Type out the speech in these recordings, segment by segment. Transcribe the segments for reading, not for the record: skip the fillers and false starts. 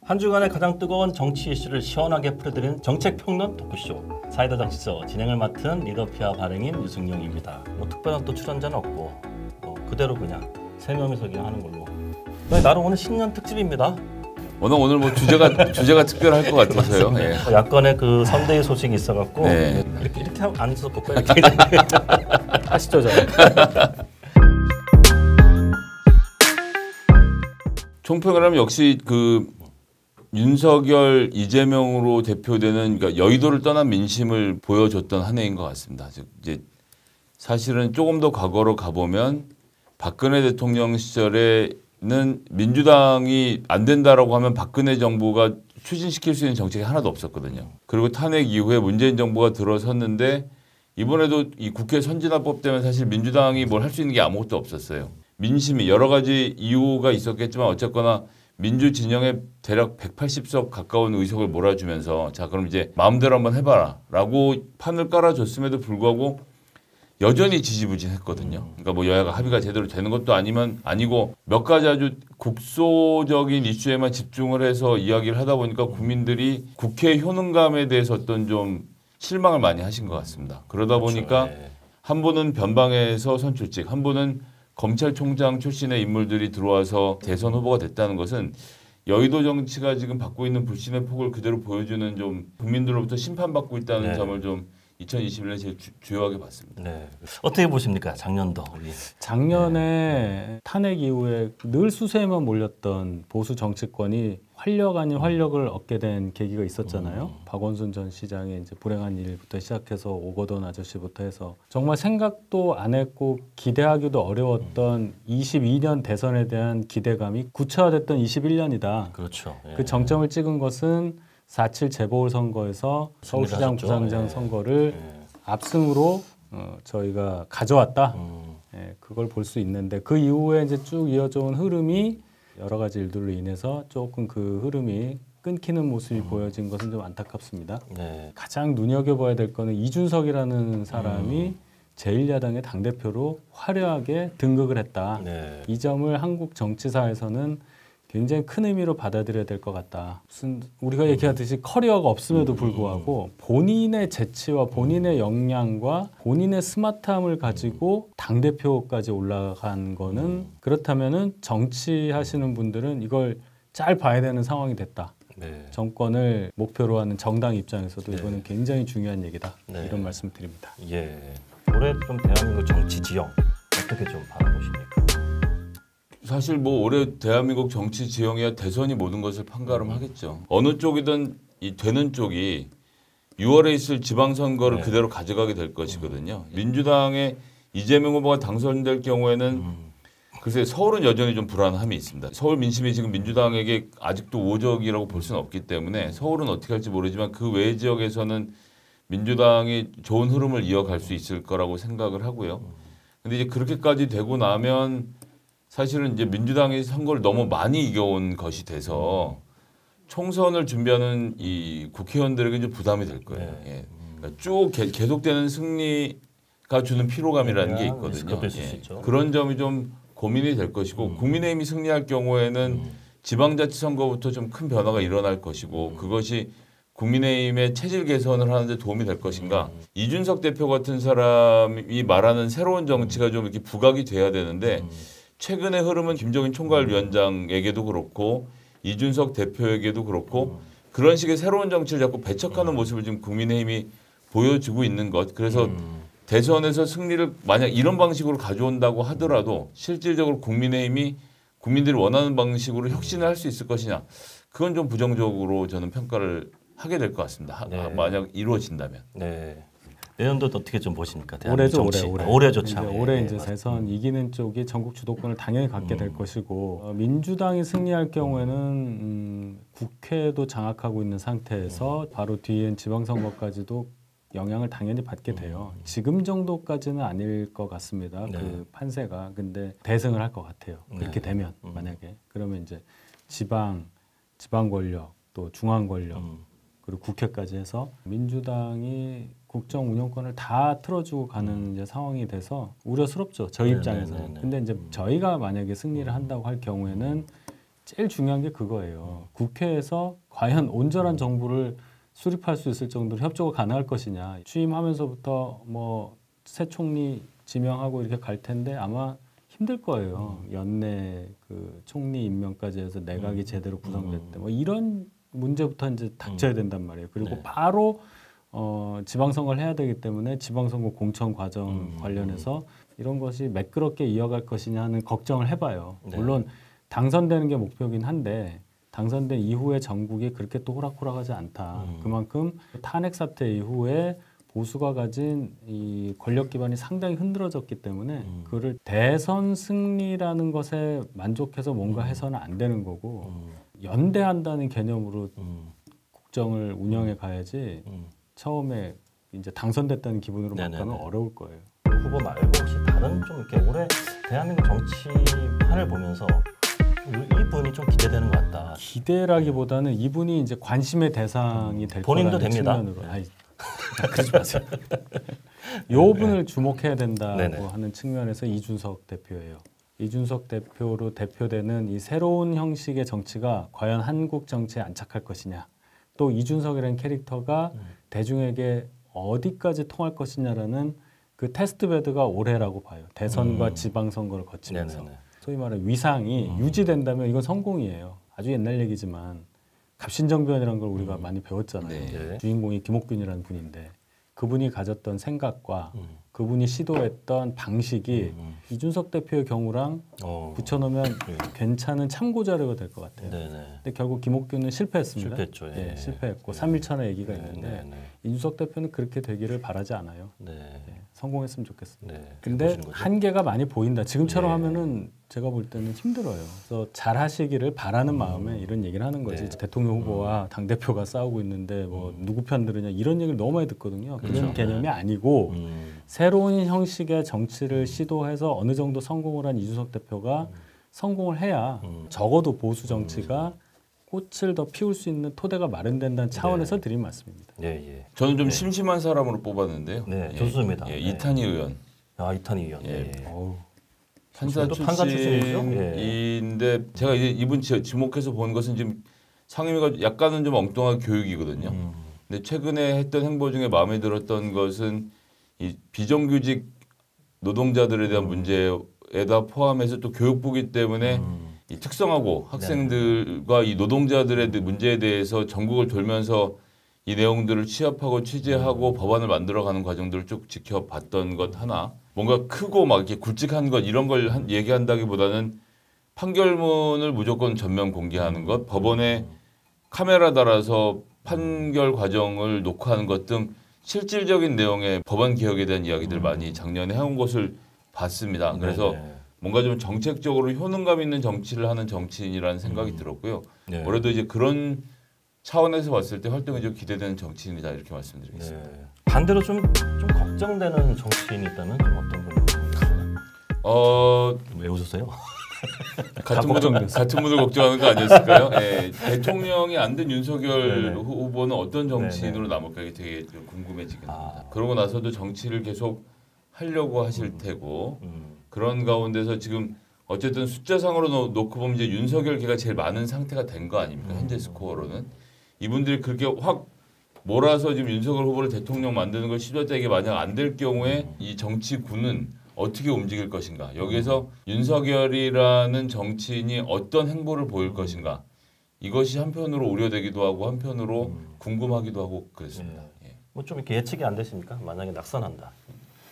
한 주간의 가장 뜨거운 정치 이슈를 시원하게 풀어드리는 정책평론 토크쇼 사이다 정치소 진행을 맡은 리더피아 발행인 유승용입니다. 특별한 또 출연자는 없고 그대로 그냥 세 명이서 그냥 하는 걸로. 나름 오늘 신년 특집입니다. 오늘 뭐 주제가 특별할 것 같아서요. 예. 야권의 그 선대위 소식이 있어갖고 네. 이렇게 하고 앉아서 볼까요? 하시죠, 저. 총평을 하면 역시 그 윤석열, 이재명으로 대표되는 그러니까 여의도를 떠난 민심을 보여줬던 한 해인 것 같습니다. 즉 이제 사실은 조금 더 과거로 가보면 박근혜 대통령 시절에는 민주당이 안 된다라고 하면 박근혜 정부가 추진시킬 수 있는 정책이 하나도 없었거든요. 그리고 탄핵 이후에 문재인 정부가 들어섰는데 이번에도 이 국회 선진화법 때문에 사실 민주당이 뭘 할 수 있는 게 아무것도 없었어요. 민심이 여러 가지 이유가 있었겠지만 어쨌거나 민주 진영에 대략 180석 가까운 의석을 몰아주면서 자 그럼 이제 마음대로 한번 해봐라 라고 판을 깔아줬음에도 불구하고 여전히 지지부진했거든요. 그러니까 뭐 여야가 합의가 제대로 되는 것도 아니고 몇 가지 아주 국소적인 이슈에만 집중을 해서 이야기를 하다 보니까 국민들이 국회 효능감에 대해서 어떤 좀 실망을 많이 하신 것 같습니다. 그러다 보니까 한 분은 변방에서 선출직, 한 분은 검찰총장 출신의 인물들이 들어와서 대선 후보가 됐다는 것은 여의도 정치가 지금 받고 있는 불신의 폭을 그대로 보여주는 좀 국민들로부터 심판받고 있다는 점을 좀 2021년에 제일 주요하게 봤습니다. 네. 어떻게 보십니까? 작년도. 작년에 탄핵 이후에 늘 수세에만 몰렸던 보수 정치권이 활력 아닌 활력을 얻게 된 계기가 있었잖아요. 박원순 전 시장의 이제 불행한 일부터 시작해서 오거돈 아저씨부터 해서 정말 생각도 안 했고 기대하기도 어려웠던 22년 대선에 대한 기대감이 구체화됐던 21년이다. 그렇죠. 예. 그 정점을 찍은 것은 4.7 재보궐선거에서 서울시장, 부산시장 선거를 압승으로 저희가 가져왔다. 그걸 볼 수 있는데 그 이후에 이제 쭉 이어져 온 흐름이 여러 가지 일들로 인해서 조금 그 흐름이 끊기는 모습이 보여진 것은 좀 안타깝습니다. 네. 가장 눈여겨봐야 될 거는 이준석이라는 사람이 제1야당의 당대표로 화려하게 등극을 했다. 네. 이 점을 한국 정치사에서는 굉장히 큰 의미로 받아들여야 될 것 같다. 무슨 우리가 얘기하듯이 커리어가 없음에도 불구하고 본인의 재치와 본인의 역량과 본인의 스마트함을 가지고 당대표까지 올라간 거는 그렇다면은 정치하시는 분들은 이걸 잘 봐야 되는 상황이 됐다. 네. 정권을 목표로 하는 정당 입장에서도 이거는 굉장히 중요한 얘기다. 네. 이런 말씀 드립니다. 예. 올해 좀 대한민국 정치 지형 어떻게 좀 바라보십니까? 사실 뭐 올해 대한민국 정치 지형이야 대선이 모든 것을 판가름하겠죠. 어느 쪽이든 이 되는 쪽이 6월에 있을 지방선거를 그대로 가져가게 될 것이거든요. 민주당의 이재명 후보가 당선될 경우에는 글쎄 서울은 여전히 좀 불안함이 있습니다. 서울 민심이 지금 민주당에게 아직도 오적이라고 볼 수는 없기 때문에 서울은 어떻게 할지 모르지만 그 외 지역에서는 민주당이 좋은 흐름을 이어갈 수 있을 거라고 생각을 하고요. 근데 이제 그렇게까지 되고 나면 사실은 이제 민주당이 선거를 너무 많이 이겨온 것이 돼서 총선을 준비하는 이 국회의원들에게 좀 부담이 될 거예요. 예. 그러니까 쭉 계속되는 승리가 주는 피로감이라는 게 있거든요. 예. 그런 점이 좀 고민이 될 것이고 국민의힘이 승리할 경우에는 지방자치선거부터 좀 큰 변화가 일어날 것이고 그것이 국민의힘의 체질 개선을 하는 데 도움이 될 것인가. 이준석 대표 같은 사람이 말하는 새로운 정치가 좀 이렇게 부각이 돼야 되는데 최근의 흐름은 김종인 총괄위원장에게도 그렇고 이준석 대표에게도 그렇고 그런 식의 새로운 정치를 자꾸 배척하는 모습을 지금 국민의힘이 보여주고 있는 것. 그래서 대선에서 승리를 만약 이런 방식으로 가져온다고 하더라도 실질적으로 국민의힘이 국민들이 원하는 방식으로 혁신을 할 수 있을 것이냐. 그건 좀 부정적으로 저는 평가를 하게 될 것 같습니다. 만약 이루어진다면. 네. 내년도 어떻게 좀 보십니까? 올해죠, 올해죠 참. 올해 이제 대선 이기는 쪽이 전국 주도권을 당연히 갖게 될 것이고 민주당이 승리할 경우에는 국회도 장악하고 있는 상태에서 바로 뒤엔 지방선거까지도 영향을 당연히 받게 돼요. 지금 정도까지는 아닐 것 같습니다. 그 판세가. 근데 대승을 할 것 같아요. 그렇게 되면 만약에 그러면 이제 지방 권력 또 중앙 권력 그리고 국회까지 해서 민주당이 국정 운영권을 다 틀어주고 가는 이제 상황이 돼서 우려스럽죠. 저희 입장에서는. 근데 이제 저희가 만약에 승리를 한다고 할 경우에는 제일 중요한 게 그거예요. 국회에서 과연 온전한 정부를 수립할 수 있을 정도로 협조가 가능할 것이냐. 취임하면서부터 뭐 새 총리 지명하고 이렇게 갈 텐데 아마 힘들 거예요. 연내 그 총리 임명까지 해서 내각이 제대로 구성될 때 뭐 이런 문제부터 이제 닥쳐야 된단 말이에요. 그리고 네. 바로 지방선거를 해야 되기 때문에 지방선거 공천 과정 관련해서 이런 것이 매끄럽게 이어갈 것이냐 하는 걱정을 해봐요. 네. 물론 당선되는 게 목표긴 한데 당선된 이후에 전국이 그렇게 또 호락호락하지 않다. 그만큼 탄핵 사태 이후에 보수가 가진 이 권력 기반이 상당히 흔들어졌기 때문에 그를 대선 승리라는 것에 만족해서 뭔가 해서는 안 되는 거고 연대한다는 개념으로 국정을 운영해 가야지 처음에 이제 당선됐다는 기분으로 막 네네네. 가면 어려울 거예요. 후보 말고 혹시 다른 좀 이렇게 올해 대한민국 정치판을 보면서 이분이 좀 기대되는 것 같다. 기대라기보다는 이분이 이제 관심의 대상이 될 본인도 거라는 됩니다. 측면으로. 아이, 그러지 마세요. 요 분을 주목해야 된다고 네네. 하는 측면에서 이준석 대표예요. 이준석 대표로 대표되는 이 새로운 형식의 정치가 과연 한국 정치에 안착할 것이냐. 또 이준석이라는 캐릭터가 대중에게 어디까지 통할 것이냐라는 그 테스트베드가 올해라고 봐요. 대선과 지방선거를 거치면서. 네네네. 소위 말하는 위상이 유지된다면 이건 성공이에요. 아주 옛날 얘기지만 갑신정변이라는 걸 우리가 많이 배웠잖아요. 네. 주인공이 김옥균이라는 분인데 그분이 가졌던 생각과 그분이 시도했던 방식이 이준석 대표의 경우랑 붙여놓으면 괜찮은 참고 자료가 될 것 같아요. 네네. 근데 결국 김옥균은 실패했습니다. 실패했죠. 예. 네, 실패했고 3.1천의 얘기가 네, 있는데 네, 네. 이준석 대표는 그렇게 되기를 바라지 않아요. 네. 네, 성공했으면 좋겠습니다. 네. 근데 보시는 거죠? 한계가 많이 보인다. 지금처럼 예. 하면은 제가 볼 때는 힘들어요. 그래서 잘 하시기를 바라는 마음에 이런 얘기를 하는 거지. 네. 대통령 후보와 당 대표가 싸우고 있는데 뭐 누구 편 들으냐 이런 얘기를 너무 많이 듣거든요. 그런 그렇죠. 개념이 아니고 새로운 형식의 정치를 음. 시도해서 어느 정도 성공을 한 이준석 대표가 성공을 해야 적어도 보수 정치가 꽃을 더 피울 수 있는 토대가 마련된다는 차원에서 네. 드린 말씀입니다. 예, 예. 저는 좀 네. 심심한 사람으로 뽑았는데요. 네, 좋습니다. 예, 네. 이탄희 의원. 아, 이탄희 의원. 예. 예. 어우, 판사 또 판사 출신이죠? 출신인데 제가 이제 이분 지목해서 본 것은 지금 상임위가 약간은 좀 엉뚱한 교육이거든요. 근데 최근에 했던 행보 중에 마음에 들었던 것은 이 비정규직 노동자들에 대한 문제에다 포함해서 또 교육부기 때문에 이 특성하고 학생들과 이 노동자들의 문제에 대해서 전국을 돌면서 이 내용들을 취합하고 취재하고 법안을 만들어가는 과정들을 쭉 지켜봤던 것 하나. 뭔가 크고 막 이렇게 굵직한 것 이런 걸 얘기한다기보다는 판결문을 무조건 전면 공개하는 것, 법원에 카메라 달아서 판결 과정을 녹화하는 것 등 실질적인 내용의 법안 개혁에 대한 이야기들 많이 작년에 해온 것을 봤습니다. 그래서 네네. 뭔가 좀 정책적으로 효능감 있는 정치를 하는 정치인이라는 생각이 들었고요. 네. 올해도 이제 그런 차원에서 봤을 때 활동이 좀 기대되는 정치인이다 이렇게 말씀드리겠습니다. 네. 반대로 좀 걱정되는 정치인이 있다면 좀 어떤 분이 왜 웃으세요? 같은 분을 걱정하는 거 아니었을까요? 예, 대통령이 안 된 윤석열 네네. 후보는 어떤 정치인으로 네네. 남을까 이게 되게 좀 궁금해지긴 합니다. 아. 그러고 나서도 정치를 계속 하려고 하실 테고 그런 가운데서 지금 어쨌든 숫자상으로 놓고 보면 이제 윤석열 걔가 제일 많은 상태가 된 거 아닙니까? 현재 스코어로는 이분들이 그렇게 확 몰아서 지금 윤석열 후보를 대통령 만드는 걸 시도했다 이게 만약 안 될 경우에 이 정치군은 어떻게 움직일 것인가? 여기에서 윤석열이라는 정치인이 어떤 행보를 보일 것인가? 이것이 한편으로 우려되기도 하고 한편으로 궁금하기도 하고 그랬습니다. 예. 뭐 좀 이렇게 예측이 안 되십니까? 만약에 낙선한다.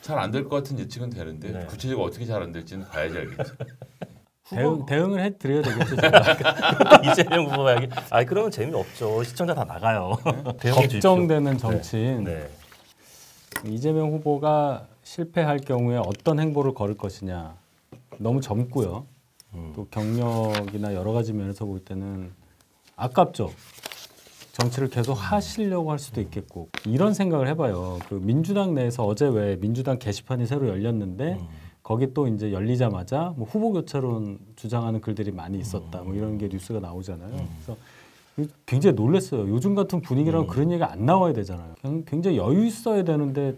잘 안 될 것 같은 예측은 되는데 네. 구체적으로 어떻게 잘 안 될지는 봐야지 알겠죠. 대응을 해드려야 되겠죠. 제가. 이재명 후보 이야기. 아, 그러면 재미없죠. 시청자 다 나가요. 대응해 주십시오. 걱정되는 정치인 네. 이재명 후보가 실패할 경우에 어떤 행보를 걸을 것이냐 너무 젊고요. 또 경력이나 여러 가지 면에서 볼 때는 아깝죠. 정치를 계속 하시려고 할 수도 있겠고 이런 생각을 해봐요. 그 민주당 내에서 어제 왜 민주당 게시판이 새로 열렸는데 거기 또 이제 열리자마자 뭐 후보 교체론 주장하는 글들이 많이 있었다. 뭐 이런 게 뉴스가 나오잖아요. 그래서 굉장히 놀랐어요. 요즘 같은 분위기라면 그런 얘기가 안 나와야 되잖아요. 굉장히 여유 있어야 되는데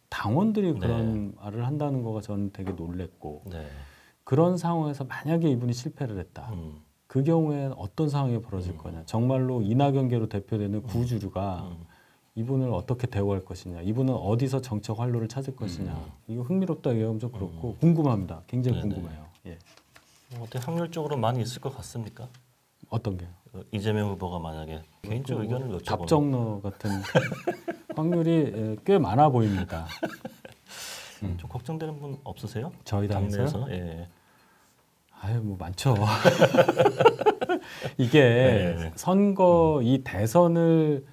당원들이 그런 말을 한다는 거가 저는 되게 놀랬고 네. 그런 상황에서 만약에 이분이 실패를 했다. 그 경우에는 어떤 상황이 벌어질 거냐. 정말로 이낙연계로 대표되는 구주류가 이분을 어떻게 대우할 것이냐. 이분은 어디서 정책 활로를 찾을 것이냐. 이거 흥미롭다 얘기하면 좀 그렇고 궁금합니다. 굉장히 네네. 궁금해요. 예. 어떻게 확률적으로 많이 있을 것 같습니까? 어떤 게요? 이재명 후보가 만약에 개인적 의견을 여쭤보는 답정너 같은 확률이 꽤 많아 보입니다. 좀 걱정되는 분 없으세요? 저희 당에서요? 당내에서? 예. 아유 뭐 많죠. 이게 네. 선거 이 대선을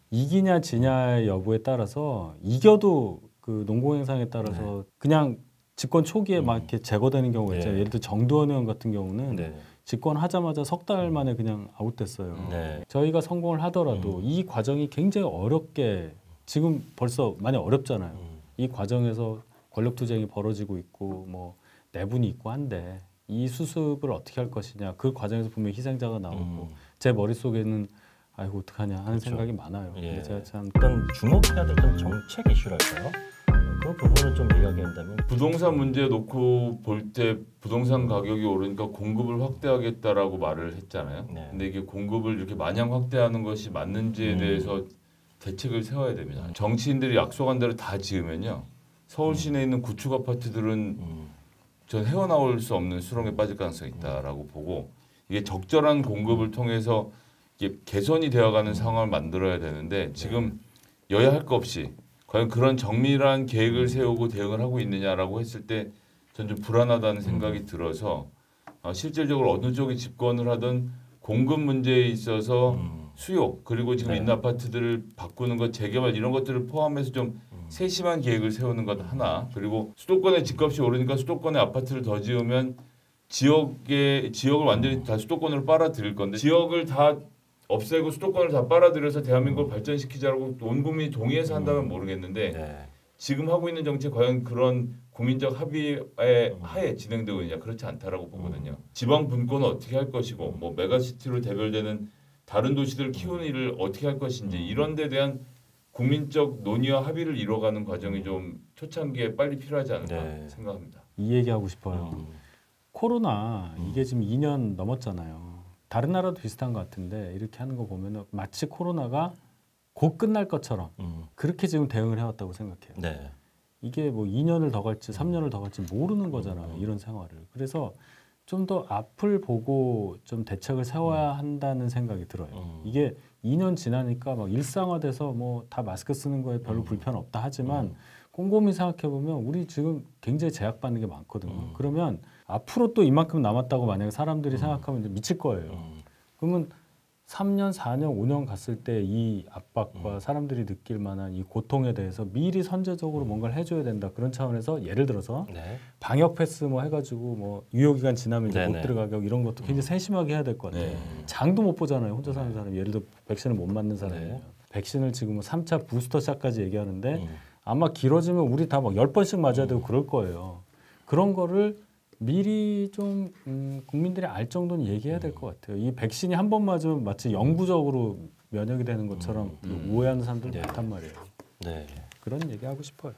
이기냐 지냐 여부에 따라서 이겨도 그 농공행상에 따라서 그냥 집권 초기에 막 이렇게 제거되는 경우가 있잖아요. 네. 예를 들어 정두원 의원 같은 경우는 네. 집권하자마자 석 달 만에 그냥 아웃됐어요. 네. 저희가 성공을 하더라도 이 과정이 굉장히 어렵게 지금 벌써 많이 어렵잖아요. 이 과정에서 권력투쟁이 벌어지고 있고 뭐 내분이 있고 한데 이 수습을 어떻게 할 것이냐 그 과정에서 분명히 희생자가 나오고 제 머릿속에는 아이고 어떡하냐 하는 그렇죠. 생각이 많아요. 예. 근데 제가 참 어떤 주목해야 될 좀 정책 이슈랄까요? 그 부분을 좀 이야기한다면 부동산 문제 놓고 볼 때 부동산 가격이 오르니까 공급을 확대하겠다라고 말을 했잖아요. 네. 근데 이게 공급을 이렇게 마냥 확대하는 것이 맞는지에 대해서 대책을 세워야 됩니다. 정치인들이 약속한 대로 다 지으면요. 서울 시내에 있는 구축 아파트들은 전 헤어나올 수 없는 수렁에 빠질 가능성이 있다라고 보고 이게 적절한 공급을 통해서 이게 개선이 되어가는 상황을 만들어야 되는데 지금 여야 할 거 없이 과연 그런 정밀한 계획을 세우고 대응을 하고 있느냐라고 했을 때 전 좀 불안하다는 생각이 들어서 실질적으로 어느 쪽이 집권을 하든 공급 문제에 있어서 수요 그리고 지금 있는 아파트들을 바꾸는 것 재개발 이런 것들을 포함해서 좀 세심한 계획을 세우는 것 하나 그리고 수도권의 집값이 오르니까 수도권의 아파트를 더 지으면 지역을 완전히 다 수도권으로 빨아들일 건데 지역을 다 없애고 수도권을 다 빨아들여서 대한민국을 발전시키자고 온 국민이 동의해서 한다면 모르겠는데 네. 지금 하고 있는 정책 과연 그런 국민적 합의의 하에 진행되고 있느냐 그렇지 않다라고 보거든요. 지방 분권은 어떻게 할 것이고 뭐 메가시티로 대별되는 다른 도시들을 키우는 일을 어떻게 할 것인지 이런 데 대한 국민적 논의와 합의를 이뤄가는 과정이 좀 초창기에 빨리 필요하지 않을까 네. 생각합니다. 이 얘기하고 싶어요. 코로나 이게 지금 2년 넘었잖아요. 다른 나라도 비슷한 것 같은데 이렇게 하는 거 보면 마치 코로나가 곧 끝날 것처럼 그렇게 지금 대응을 해왔다고 생각해요. 네. 이게 뭐 2년을 더 갈지 3년을 더 갈지 모르는 거잖아요. 이런 생활을. 그래서 좀 더 앞을 보고 좀 대책을 세워야 한다는 생각이 들어요. 이게 2년 지나니까 막 일상화돼서 뭐 다 마스크 쓰는 거에 별로 불편 없다 하지만 꼼꼼히 생각해 보면 우리 지금 굉장히 제약받는 게 많거든요. 그러면 앞으로 또 이만큼 남았다고 만약에 사람들이 생각하면 이제 미칠 거예요. 그러면 3년, 4년, 5년 갔을 때 이 압박과 사람들이 느낄 만한 이 고통에 대해서 미리 선제적으로 뭔가를 해줘야 된다. 그런 차원에서 예를 들어서 네. 방역 패스 뭐 해가지고 뭐 유효기간 지나면 이제 못 네네. 들어가게 하고 이런 것도 굉장히 세심하게 해야 될 것 같아요. 네. 장도 못 보잖아요. 혼자 사는 사람이 예를 들어 백신을 못 맞는 사람이에요. 네. 백신을 지금 뭐 3차 부스터샷까지 얘기하는데 아마 길어지면 우리 다 막 10번씩 맞아야 되고 그럴 거예요. 그런 거를 미리 좀 국민들이 알 정도는 얘기해야 될 것 같아요. 이 백신이 한 번 맞으면 마치 영구적으로 면역이 되는 것처럼 오해하는 사람들 네. 많단 말이에요. 네. 그런 얘기하고 싶어요.